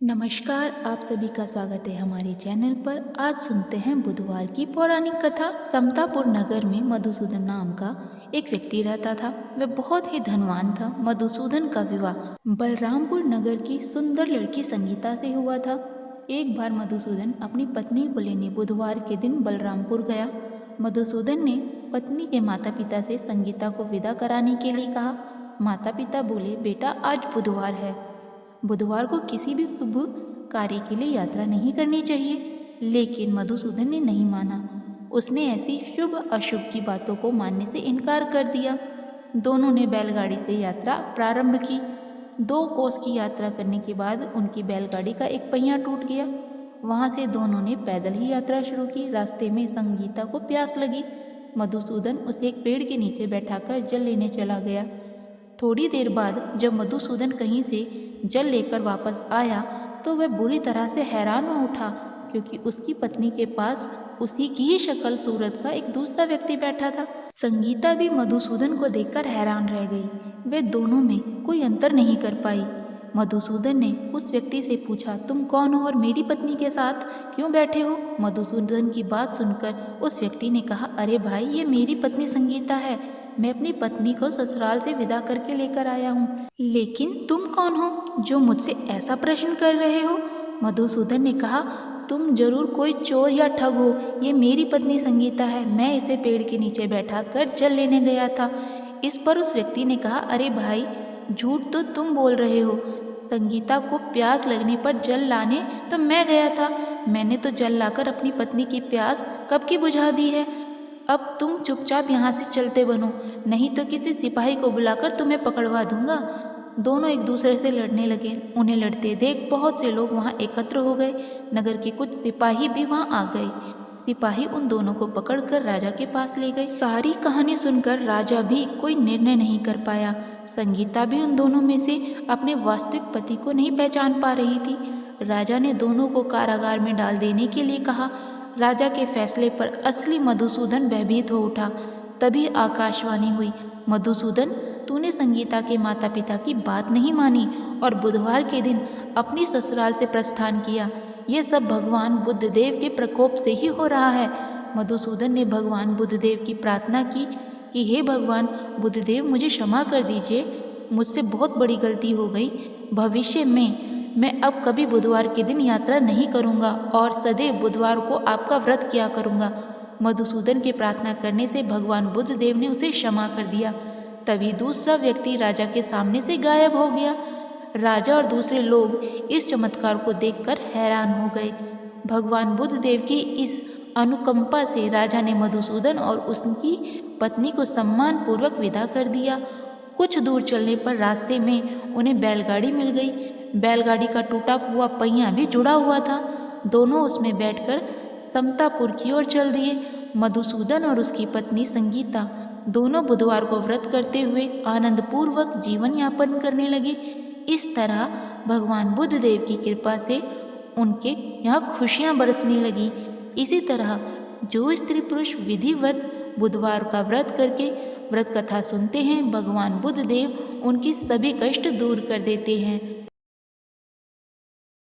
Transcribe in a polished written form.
नमस्कार, आप सभी का स्वागत है हमारे चैनल पर। आज सुनते हैं बुधवार की पौराणिक कथा। समतापुर नगर में मधुसूदन नाम का एक व्यक्ति रहता था। वह बहुत ही धनवान था। मधुसूदन का विवाह बलरामपुर नगर की सुंदर लड़की संगीता से हुआ था। एक बार मधुसूदन अपनी पत्नी को लेने बुधवार के दिन बलरामपुर गया। मधुसूदन ने पत्नी के माता पिता से संगीता को विदा कराने के लिए कहा। माता पिता बोले, बेटा आज बुधवार है, बुधवार को किसी भी शुभ कार्य के लिए यात्रा नहीं करनी चाहिए। लेकिन मधुसूदन ने नहीं माना। उसने ऐसी शुभ अशुभ की बातों को मानने से इनकार कर दिया। दोनों ने बैलगाड़ी से यात्रा प्रारंभ की। 2 कोस की यात्रा करने के बाद उनकी बैलगाड़ी का एक पहिया टूट गया। वहाँ से दोनों ने पैदल ही यात्रा शुरू की। रास्ते में संगीता को प्यास लगी। मधुसूदन उसे एक पेड़ के नीचे बैठाकर जल लेने चला गया। थोड़ी देर बाद जब मधुसूदन कहीं से जल लेकर वापस आया तो वह बुरी तरह से हैरान हो उठा, क्योंकि उसकी पत्नी के पास उसी की ही शक्ल सूरत का एक दूसरा व्यक्ति बैठा था। संगीता भी मधुसूदन को देखकर हैरान रह गई। वे दोनों में कोई अंतर नहीं कर पाई। मधुसूदन ने उस व्यक्ति से पूछा, तुम कौन हो और मेरी पत्नी के साथ क्यों बैठे हो? मधुसूदन की बात सुनकर उस व्यक्ति ने कहा, अरे भाई, ये मेरी पत्नी संगीता है। मैं अपनी पत्नी को ससुराल से विदा करके लेकर आया हूँ। लेकिन तुम कौन हो जो मुझसे ऐसा प्रश्न कर रहे हो? मधुसूदन ने कहा, तुम जरूर कोई चोर या ठग हो। ये मेरी पत्नी संगीता है। मैं इसे पेड़ के नीचे बैठा कर जल लेने गया था। इस पर उस व्यक्ति ने कहा, अरे भाई, झूठ तो तुम बोल रहे हो। संगीता को प्यास लगने पर जल लाने तो मैं गया था। मैंने तो जल लाकर अपनी पत्नी की प्यास कब की बुझा दी है। अब तुम चुपचाप यहाँ से चलते बनो, नहीं तो किसी सिपाही को बुलाकर तुम्हें पकड़वा दूंगा। दोनों एक दूसरे से लड़ने लगे। उन्हें लड़ते देख बहुत से लोग वहाँ एकत्र हो गए। नगर के कुछ सिपाही भी वहाँ आ गए। सिपाही उन दोनों को पकड़कर राजा के पास ले गए। सारी कहानी सुनकर राजा भी कोई निर्णय नहीं कर पाया। संगीता भी उन दोनों में से अपने वास्तविक पति को नहीं पहचान पा रही थी। राजा ने दोनों को कारागार में डाल देने के लिए कहा। राजा के फैसले पर असली मधुसूदन भयभीत हो उठा। तभी आकाशवाणी हुई, मधुसूदन, तूने संगीता के माता पिता की बात नहीं मानी और बुधवार के दिन अपनी ससुराल से प्रस्थान किया। ये सब भगवान बुद्धदेव के प्रकोप से ही हो रहा है। मधुसूदन ने भगवान बुद्धदेव की प्रार्थना की कि हे भगवान बुद्धदेव, मुझे क्षमा कर दीजिए। मुझसे बहुत बड़ी गलती हो गई। भविष्य में मैं अब कभी बुधवार के दिन यात्रा नहीं करूंगा और सदैव बुधवार को आपका व्रत किया करूंगा। मधुसूदन के प्रार्थना करने से भगवान बुद्धदेव ने उसे क्षमा कर दिया। तभी दूसरा व्यक्ति राजा के सामने से गायब हो गया। राजा और दूसरे लोग इस चमत्कार को देखकर हैरान हो गए। भगवान बुद्धदेव की इस अनुकंपा से राजा ने मधुसूदन और उसकी पत्नी को सम्मान पूर्वक विदा कर दिया। कुछ दूर चलने पर रास्ते में उन्हें बैलगाड़ी मिल गई। बैलगाड़ी का टूटा हुआ पहिया भी जुड़ा हुआ था। दोनों उसमें बैठकर समतापुर की ओर चल दिए। मधुसूदन और उसकी पत्नी संगीता दोनों बुधवार को व्रत करते हुए आनंदपूर्वक जीवन यापन करने लगे। इस तरह भगवान बुद्धदेव की कृपा से उनके यहाँ खुशियाँ बरसने लगी। इसी तरह जो स्त्री पुरुष विधिवत बुधवार का व्रत करके व्रत कथा सुनते हैं, भगवान बुद्धदेव उनकी सभी कष्ट दूर कर देते हैं।